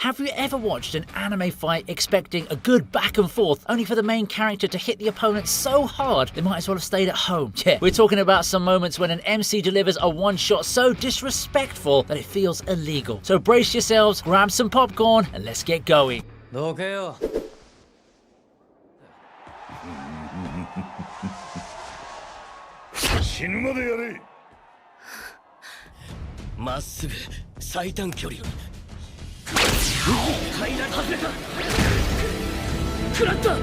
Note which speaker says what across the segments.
Speaker 1: Have you ever watched an anime fight expecting a good back and forth, only for the main character to hit the opponent so hard they might as well have stayed at home? Yeah, we're talking about some moments when an MC delivers a one-shot so disrespectful that it feels illegal. So brace yourselves, grab some popcorn, and let's get going.
Speaker 2: どけよ。
Speaker 3: 死ぬまでやれ。
Speaker 2: まっすぐ最短距離を。階段外れた。食らった。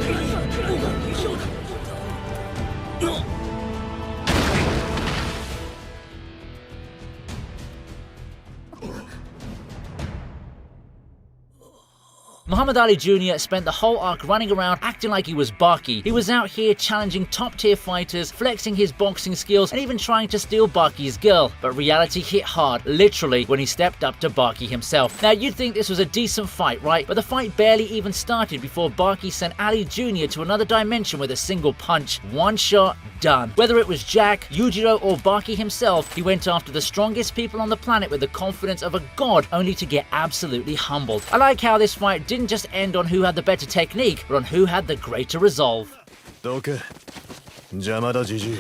Speaker 1: Muhammad Ali Jr. spent the whole arc running around acting like he was Baki. He was out here challenging top-tier fighters, flexing his boxing skills, and even trying to steal Baki's girl. But reality hit hard, literally, when he stepped up to Baki himself. Now, you'd think this was a decent fight, right? But the fight barely even started before Baki sent Ali Jr. to another dimension with a single punch. One shot, done. Whether it was Jack, Yujiro, or Baki himself, he went after the strongest people on the planet with the confidence of a god, only to get absolutely humbled. I like how this fight didn't just end on who had the better technique, but on who had the greater resolve.
Speaker 3: どけ。邪魔だじじい。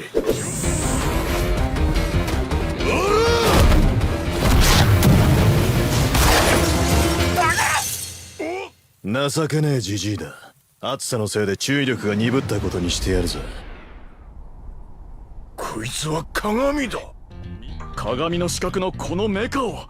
Speaker 3: 情けねえじじいだ。暑さのせいで注意力が鈍ったことにしてやるぞ。こいつは鏡だ。鏡の四角のこのメカを。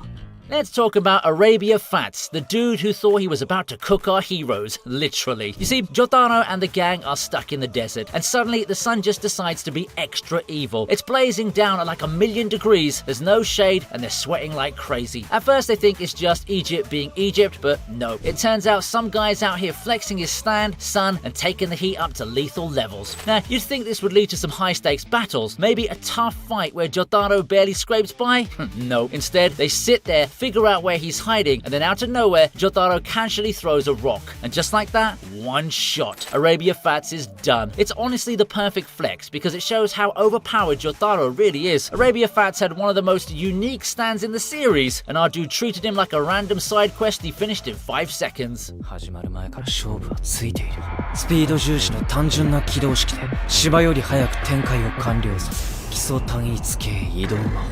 Speaker 1: Let's talk about Arabia Fats, the dude who thought he was about to cook our heroes, literally. You see, Jotaro and the gang are stuck in the desert, and suddenly the sun just decides to be extra evil. It's blazing down at like 1,000,000 degrees, there's no shade, and they're sweating like crazy. At first they think it's just Egypt being Egypt, but no. It turns out some guy's out here flexing his stand, sun, and taking the heat up to lethal levels. Now, you'd think this would lead to some high-stakes battles, maybe a tough fight where Jotaro barely scrapes by? No. Instead, they sit there, figure out where he's hiding, and then out of nowhere, Jotaro casually throws a rock. And just like that, one shot. Arabia Fats is done. It's honestly the perfect flex because it shows how overpowered Jotaro really is. Arabia Fats had one of the most unique stands in the series, and our dude treated him like a random side quest he finished in 5 seconds.
Speaker 2: 始まる前から勝負はついている。スピード重視の単純な起動式で芝より早く展開を完了させ、基礎単一系移動魔法。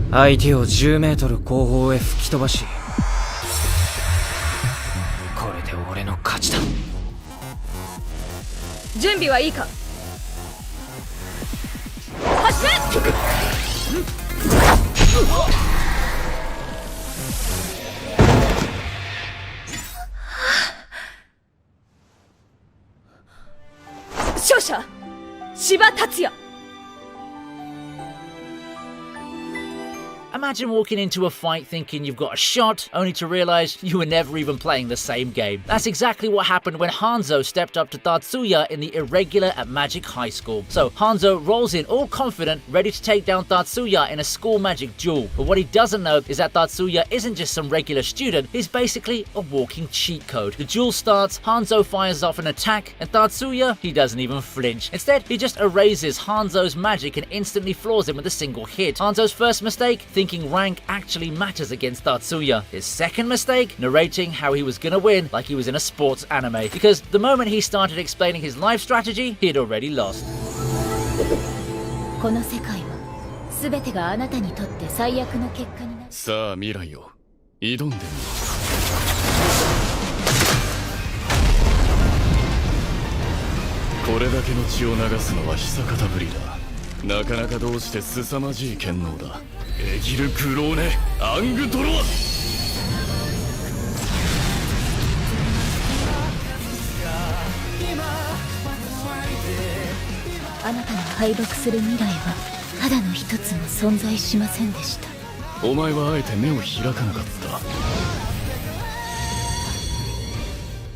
Speaker 2: 相手を10メートル後方へ吹き飛ばし、これで俺の勝ちだ。
Speaker 4: 準備はいいか。発進。勝者柴達也。
Speaker 1: Imagine walking into a fight thinking you've got a shot, only to realize you were never even playing the same game. That's exactly what happened when Hanzo stepped up to Tatsuya in the irregular at Magic High School. So Hanzo rolls in all confident, ready to take down Tatsuya in a school magic duel. But what he doesn't know is that Tatsuya isn't just some regular student, he's basically a walking cheat code. The duel starts, Hanzo fires off an attack, and Tatsuya, he doesn't even flinch. Instead, he just erases Hanzo's magic and instantly floors him with a single hit. Hanzo's first mistake, thinking rank actually matters against Tatsuya. His second mistake, narrating how he was gonna win like he was in a sports anime. Because the moment he started explaining his life strategy, he'd already lost.
Speaker 4: この世界は全てがあなたにとって最悪の結果になる。
Speaker 3: さあ未来を挑んでみろ。これだけの血を流すのは久方ぶりだ。なかなかどうして凄まじい剣能だ。エギル・クローネ・アングドロワ。
Speaker 4: あなたの敗北する未来はただの一つも存在しませんでした。
Speaker 3: お前はあえて目を開かなかっ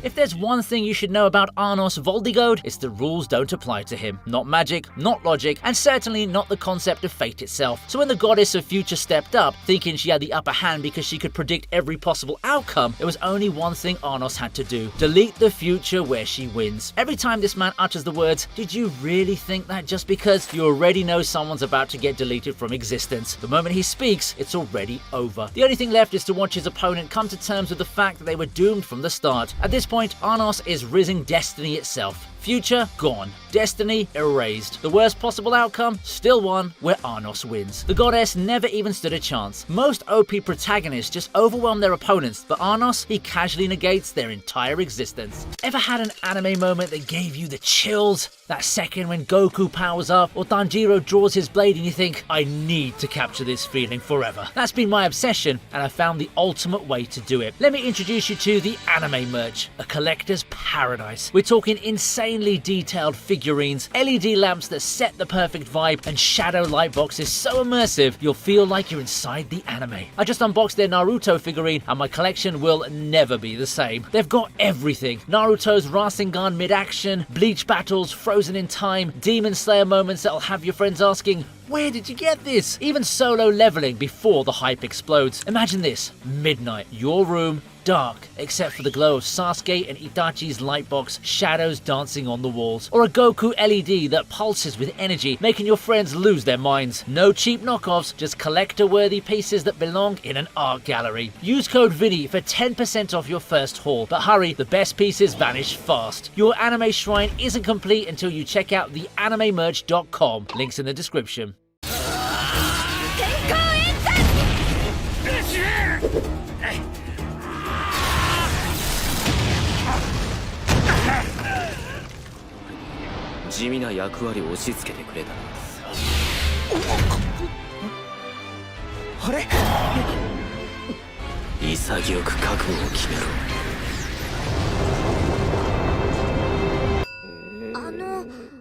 Speaker 3: た。
Speaker 1: If there's one thing you should know about Arnos Voldigode, it's the rules don't apply to him. Not magic, not logic, and certainly not the concept of fate itself. So when the goddess of future stepped up, thinking she had the upper hand because she could predict every possible outcome, there was only one thing Arnos had to do: delete the future where she wins. Every time this man utters the words, "Did you really think that?" just because you already know someone's about to get deleted from existence. The moment he speaks, it's already over. The only thing left is to watch his opponent come to terms with the fact that they were doomed from the start. At this point, Arnos is rising destiny itself. Future gone. Destiny erased. The worst possible outcome? Still one where Arnos wins. The goddess never even stood a chance. Most OP protagonists just overwhelm their opponents, but Arnos, he casually negates their entire existence. Ever had an anime moment that gave you the chills? That second when Goku powers up or Tanjiro draws his blade and you think, I need to capture this feeling forever. That's been my obsession, and I found the ultimate way to do it. Let me introduce you to the anime merch, a collector's paradise. We're talking insanely detailed figurines, LED lamps that set the perfect vibe, and shadow light boxes so immersive you'll feel like you're inside the anime. I just unboxed their Naruto figurine and my collection will never be the same. They've got everything: Naruto's Rasengan mid-action, Bleach battles frozen in time, Demon Slayer moments that'll have your friends asking, where did you get this? Even solo leveling before the hype explodes. Imagine this: midnight, your room, dark, except for the glow of Sasuke and Itachi's lightbox, shadows dancing on the walls. Or a Goku LED that pulses with energy, making your friends lose their minds. No cheap knockoffs, just collector-worthy pieces that belong in an art gallery. Use code VINI for 10% off your first haul. But hurry, the best pieces vanish fast. Your anime shrine isn't complete until you check out theanimemerch.com. Links in the description.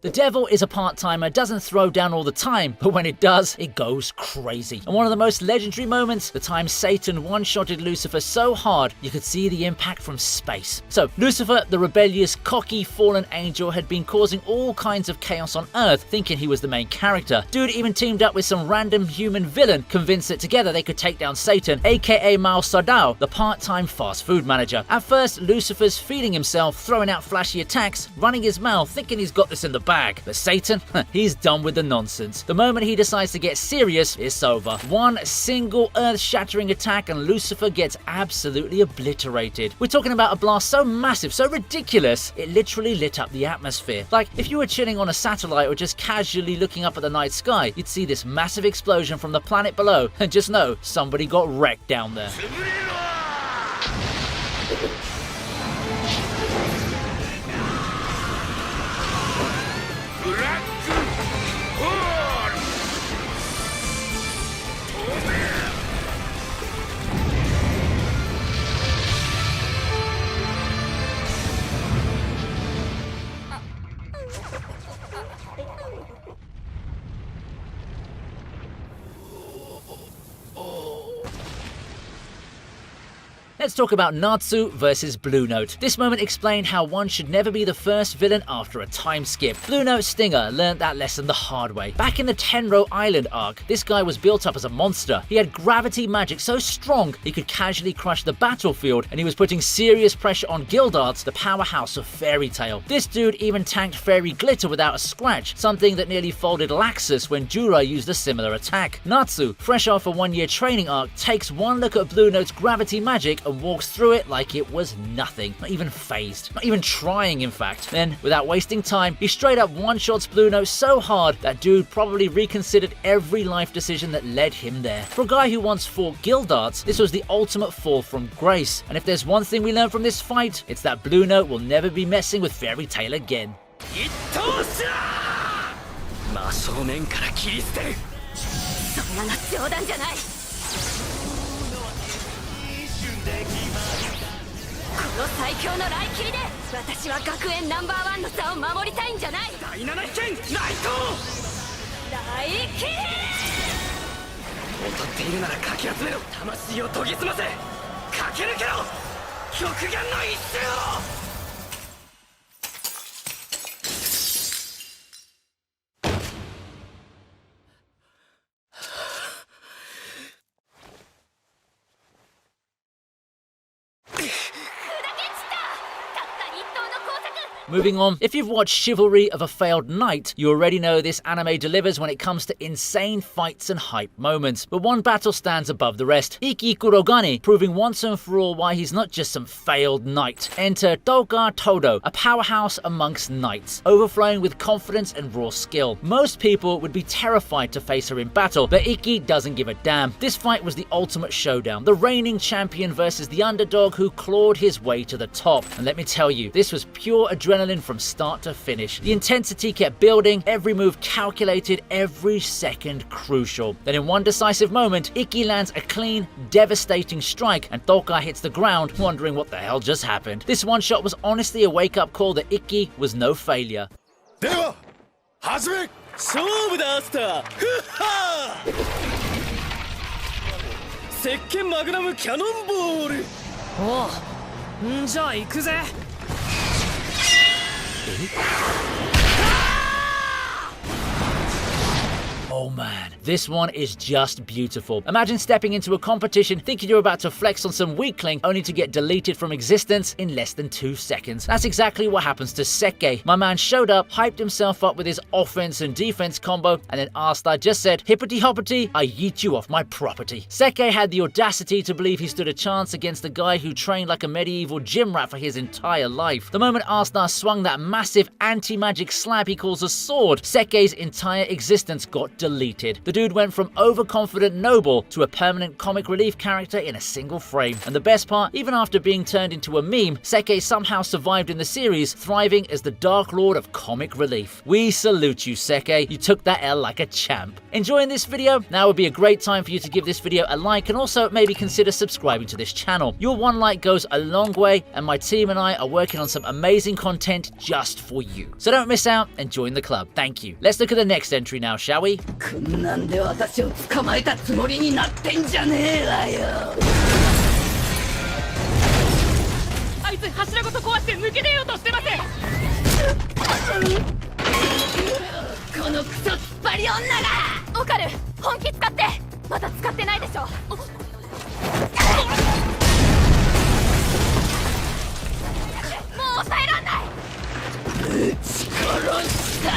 Speaker 1: The devil is a part-timer, doesn't throw down all the time, but when it does, it goes crazy. And one of the most legendary moments, the time Satan one-shotted Lucifer so hard you could see the impact from space. So Lucifer, the rebellious, cocky, fallen angel, had been causing all kinds of chaos on Earth, thinking he was the main character. Dude even teamed up with some random human villain, convinced that together they could take down Satan, aka Mao Sadao, the part-time fast food manager. At first, Lucifer's feeding himself, throwing out flashy attacks, running his mouth, thinking he's got this in the bag. But Satan, he's done with the nonsense. The moment he decides to get serious, it's over. One single earth-shattering attack and Lucifer gets absolutely obliterated. We're talking about a blast so massive, so ridiculous, it literally lit up the atmosphere. Like, if you were chilling on a satellite or just casually looking up at the night sky, you'd see this massive explosion from the planet below and just know somebody got wrecked down there. Let's talk about Natsu versus Blue Note. This moment explained how one should never be the first villain after a time skip. Blue Note's Stinger learned that lesson the hard way. Back in the Tenro Island arc, this guy was built up as a monster. He had gravity magic so strong he could casually crush the battlefield, and he was putting serious pressure on Gildarts, the powerhouse of Fairy Tail. This dude even tanked Fairy Glitter without a scratch, something that nearly folded Laxus when Jura used a similar attack. Natsu, fresh off a one-year training arc, takes one look at Blue Note's gravity magic and walks through it like it was nothing, not even phased, not even trying in fact. Then, without wasting time, he straight up one-shots Blue Note so hard that dude probably reconsidered every life decision that led him there. For a guy who once fought Gildarts, this was the ultimate fall from grace, and if there's one thing we learn from this fight, it's that Blue Note will never be messing with Fairy Tail again. Moving on, if you've watched Chivalry of a Failed Knight, you already know this anime delivers when it comes to insane fights and hype moments. But one battle stands above the rest. Ikki Kurogane, proving once and for all why he's not just some failed knight. Enter Toga Todo, a powerhouse amongst knights, overflowing with confidence and raw skill. Most people would be terrified to face her in battle, but Ikki doesn't give a damn. This fight was the ultimate showdown, the reigning champion versus the underdog who clawed his way to the top. And let me tell you, this was pure adrenaline from start to finish. The intensity kept building, every move calculated, every second crucial. Then in one decisive moment, Ikki lands a clean, devastating strike, and Toga hits the ground, wondering what the hell just happened. This one shot was honestly a wake-up call that Ikki was no failure.
Speaker 3: では始め
Speaker 5: 勝負だアスターふっはー石鹸マグナムキャノンボール
Speaker 2: おう、んじゃあ行くぜ。
Speaker 1: Oh man, this one is just beautiful. Imagine stepping into a competition thinking you're about to flex on some weakling only to get deleted from existence in less than 2 seconds. That's exactly what happens to Seke. My man showed up, hyped himself up with his offense and defense combo, and then Asta just said, hippity hoppity, I yeet you off my property. Seke had the audacity to believe he stood a chance against the guy who trained like a medieval gym rat for his entire life. The moment Asta swung that massive anti-magic slab he calls a sword, Seke's entire existence got deleted. The dude went from overconfident noble to a permanent comic relief character in a single frame. And the best part, even after being turned into a meme, Seke somehow survived in the series, thriving as the Dark Lord of comic relief. We salute you, Seke. You took that L like a champ. Enjoying this video? Now would be a great time for you to give this video a like and also maybe consider subscribing to this channel. Your one like goes a long way, and my team and I are working on some amazing content just for you. So don't miss out and join the club. Thank you. Let's look at the next entry now, shall we?
Speaker 6: こんなんで私を捕まえたつもりになってんじゃねえわよ。
Speaker 7: あいつ柱ごと壊して抜け出ようとしてます。
Speaker 6: このクソ突っ張り女が。
Speaker 7: オカル、本気使って。まだ使ってないでしょ。もう抑えらんない。
Speaker 6: 撃ち殺したら。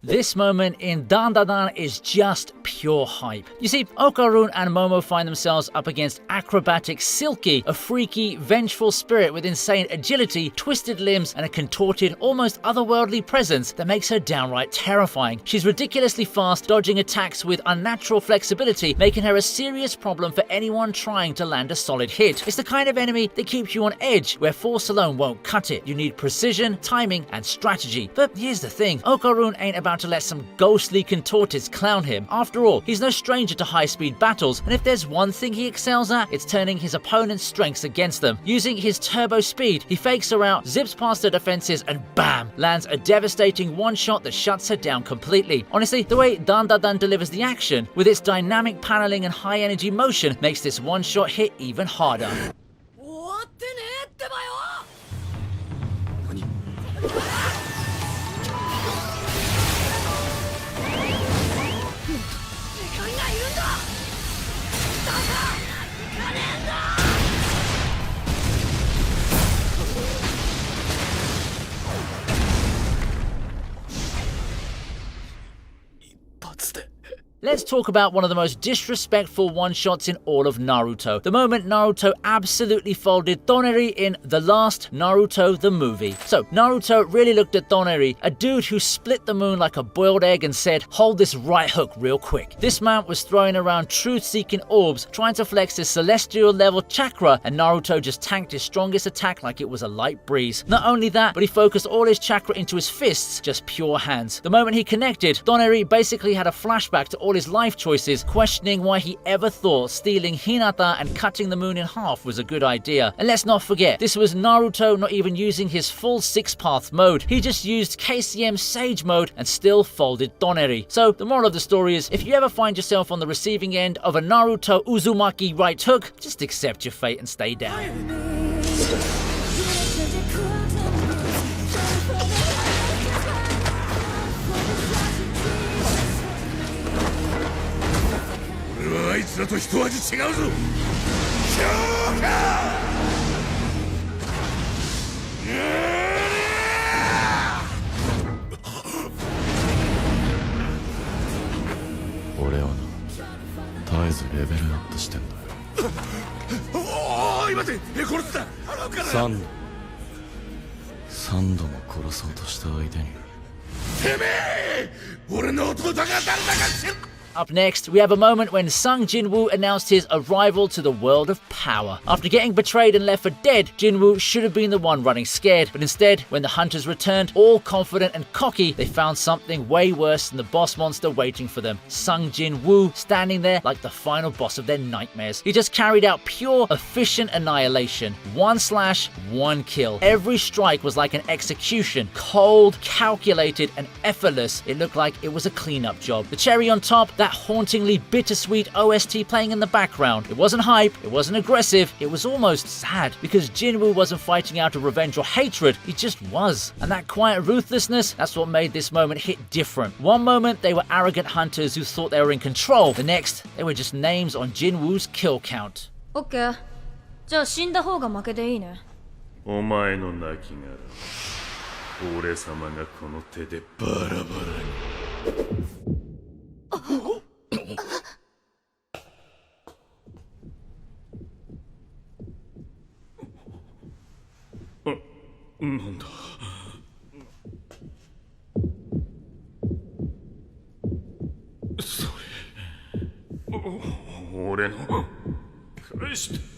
Speaker 1: This moment in Dandadan is just pure hype. You see, Okarun and Momo find themselves up against acrobatic Silky, a freaky, vengeful spirit with insane agility, twisted limbs, and a contorted, almost otherworldly presence that makes her downright terrifying. She's ridiculously fast, dodging attacks with unnatural flexibility, making her a serious problem for anyone trying to land a solid hit. It's the kind of enemy that keeps you on edge, where force alone won't cut it. You need precision, timing, and strategy. But here's the thing, Okarun ain't about to let some ghostly contortists clown him. After all, he's no stranger to high-speed battles, and if there's one thing he excels at, it's turning his opponent's strengths against them. Using his turbo speed, he fakes her out, zips past her defenses, and bam! Lands a devastating one-shot that shuts her down completely. Honestly, the way Dandadan delivers the action, with its dynamic paneling and high-energy motion, makes this one-shot hit even harder.
Speaker 6: 終わってねえってばよ。
Speaker 1: Let's talk about one of the most disrespectful one-shots in all of Naruto. The moment Naruto absolutely folded Toneri in The Last Naruto the movie. So, Naruto really looked at Toneri, a dude who split the moon like a boiled egg and said, hold this right hook real quick. This man was throwing around truth-seeking orbs, trying to flex his celestial level chakra, and Naruto just tanked his strongest attack like it was a light breeze. Not only that, but he focused all his chakra into his fists, just pure hands. The moment he connected, Toneri basically had a flashback to all his life choices, questioning why he ever thought stealing Hinata and cutting the moon in half was a good idea. And let's not forget, this was Naruto not even using his full 6-path mode. He just used KCM Sage mode and still folded Toneri. So the moral of the story is, if you ever find yourself on the receiving end of a Naruto Uzumaki right hook, just accept your fate and stay down.
Speaker 5: つらと一味違うぞ強化
Speaker 3: 俺はな絶えずレベルアップしてんだよ。
Speaker 5: おーい待て殺すな払うから
Speaker 3: 3度も殺そうとした相手に
Speaker 5: てめえ俺の弟が誰だか知る
Speaker 1: Up next, we have a moment when Sung Jinwoo announced his arrival to the world of power. After getting betrayed and left for dead, Jinwoo should have been the one running scared, but instead, when the hunters returned, all confident and cocky, they found something way worse than the boss monster waiting for them. Sung Jinwoo standing there like the final boss of their nightmares. He just carried out pure, efficient annihilation. 1 slash, 1 kill. Every strike was like an execution. Cold, calculated, and effortless. It looked like it was a cleanup job. The cherry on top, that hauntingly bittersweet OST playing in the background. It wasn't hype, it wasn't aggressive, it was almost sad, because Jinwoo wasn't fighting out of revenge or hatred, he just was. And that quiet ruthlessness, that's what made this moment hit different. One moment they were arrogant hunters who thought they were in control, the next they were just names on Jinwoo's kill count.
Speaker 8: オッケー。じゃあ死んだ方が負けでいいね。
Speaker 5: お前の亡きがら俺様がこの手でバラバラになんだそれ俺の返して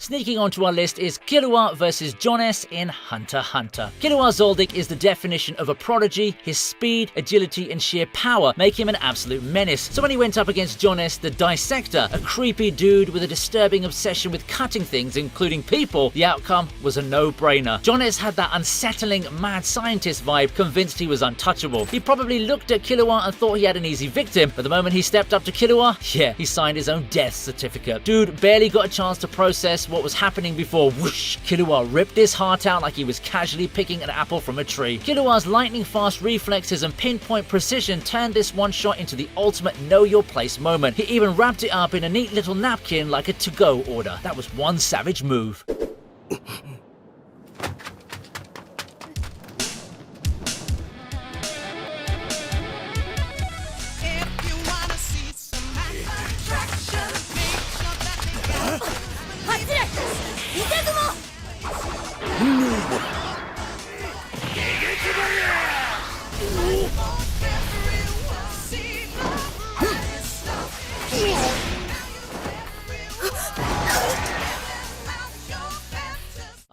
Speaker 1: Sneaking onto our list is Killua vs John S in Hunter x Hunter. Killua Zoldyck is the definition of a prodigy. His speed, agility, and sheer power make him an absolute menace. So when he went up against John S the Dissector, a creepy dude with a disturbing obsession with cutting things, including people, the outcome was a no-brainer. John S had that unsettling mad scientist vibe, convinced he was untouchable. He probably looked at Killua and thought he had an easy victim, but the moment he stepped up to Killua, yeah, he signed his own death certificate. Dude barely got a chance to process what was happening before whoosh, Killua ripped his heart out like he was casually picking an apple from a tree. Killua's lightning fast reflexes and pinpoint precision turned this one shot into the ultimate know your place moment. He even wrapped it up in a neat little napkin like a to-go order. That was one savage move.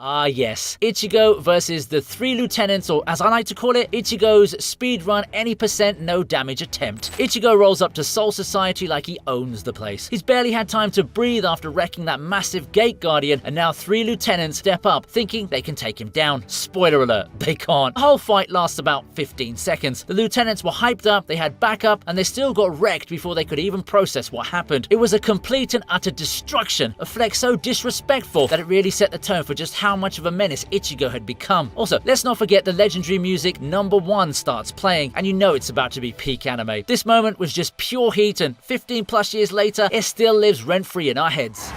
Speaker 1: Ah yes, Ichigo versus the 3 lieutenants, or as I like to call it, Ichigo's speedrun any percent no damage attempt. Ichigo rolls up to Soul Society like he owns the place. He's barely had time to breathe after wrecking that massive gate guardian, and now 3 lieutenants step up thinking they can take him down. Spoiler alert, they can't. The whole fight lasts about 15 seconds. The lieutenants were hyped up, they had backup, and they still got wrecked before they could even process what happened. It was a complete and utter destruction, a flex so disrespectful that it really set the tone for just how much of a menace Ichigo had become. Also, let's not forget the legendary music Number 1 starts playing, and you know it's about to be peak anime. This moment was just pure heat, and 15 plus years later, it still lives rent-free in our heads.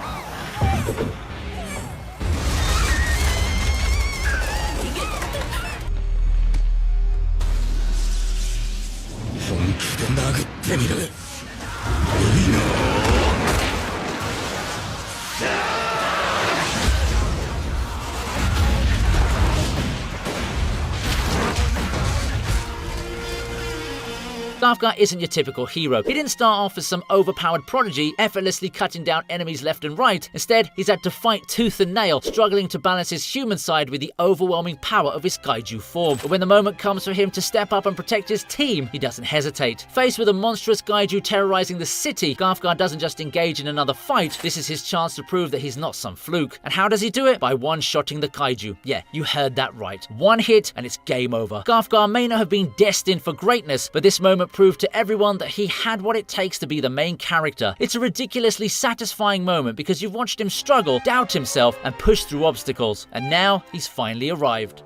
Speaker 1: ガーフガー isn't your typical hero. He didn't start off as some overpowered prodigy, effortlessly cutting down enemies left and right. Instead, he's had to fight tooth and nail, struggling to balance his human side with the overwhelming power of his kaiju form. But when the moment comes for him to step up and protect his team, he doesn't hesitate. Faced with a monstrous kaiju terrorizing the city, Gaafgar doesn't just engage in another fight. This is his chance to prove that he's not some fluke. And how does he do it? By one-shotting the kaiju. Yeah, you heard that right. One hit and it's game over. Gaafgar may not have been destined for greatness, but this moment proved to everyone that he had what it takes to be the main character. It's a ridiculously satisfying moment because you've watched him struggle, doubt himself, and push through obstacles. And now he's finally arrived.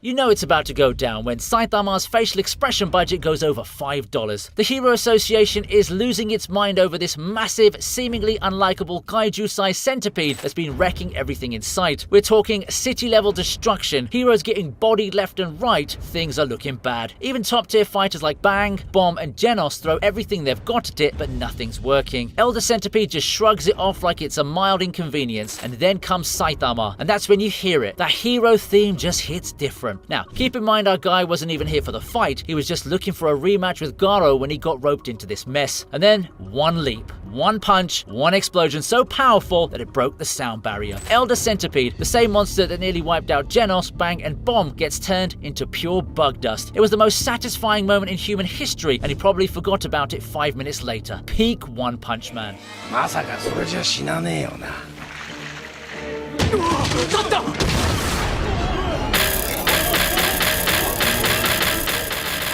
Speaker 1: You know it's about to go down when Saitama's facial expression budget goes over $5. The Hero Association is losing its mind over this massive, seemingly unlikable kaiju-sized centipede that's been wrecking everything in sight. We're talking city-level destruction, heroes getting bodied left and right, things are looking bad. Even top-tier fighters like Bang, Bomb, and Genos throw everything they've got at it, but nothing's working. Elder Centipede just shrugs it off like it's a mild inconvenience, and then comes Saitama, and that's when you hear it. That hero theme just hits different. Now, keep in mind our guy wasn't even here for the fight, he was just looking for a rematch with Garo when he got roped into this mess. And then, one leap, one punch, one explosion so powerful that it broke the sound barrier. Elder Centipede, the same monster that nearly wiped out Genos, Bang, and Bomb, gets turned into pure bug dust. It was the most satisfying moment in human history, and he probably forgot about it 5 minutes later. Peak One Punch Man.
Speaker 9: まさかそれじゃ死なねえよな。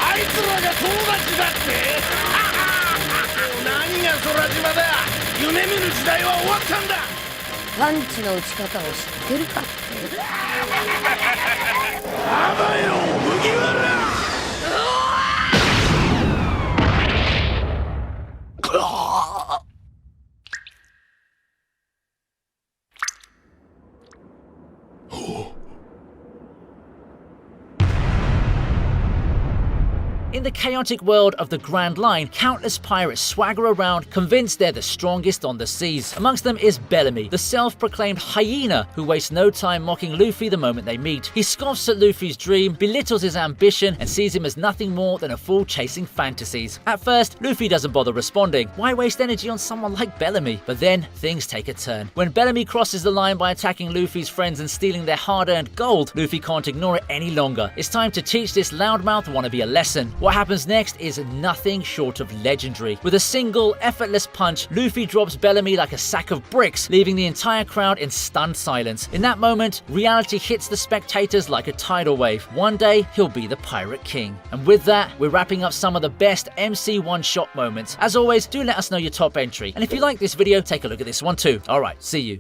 Speaker 9: あいつらが友達だって。何が空島だ。夢見る時代は終わったんだ。
Speaker 6: パンチの打ち方を知ってるかって。
Speaker 9: あばよ麦わら。
Speaker 1: In the chaotic world of the Grand Line, countless pirates swagger around, convinced they're the strongest on the seas. Amongst them is Bellamy, the self-proclaimed hyena who wastes no time mocking Luffy the moment they meet. He scoffs at Luffy's dream, belittles his ambition, and sees him as nothing more than a fool chasing fantasies. At first, Luffy doesn't bother responding. Why waste energy on someone like Bellamy? But then, things take a turn. When Bellamy crosses the line by attacking Luffy's friends and stealing their hard-earned gold, Luffy can't ignore it any longer. It's time to teach this loudmouth wannabe a lesson. What happens next is nothing short of legendary. With a single, effortless punch, Luffy drops Bellamy like a sack of bricks, leaving the entire crowd in stunned silence. In that moment, reality hits the spectators like a tidal wave. One day, he'll be the Pirate King. And with that, we're wrapping up some of the best MC one-shot moments. As always, do let us know your top entry. And if you like this video, take a look at this one too. Alright, see you.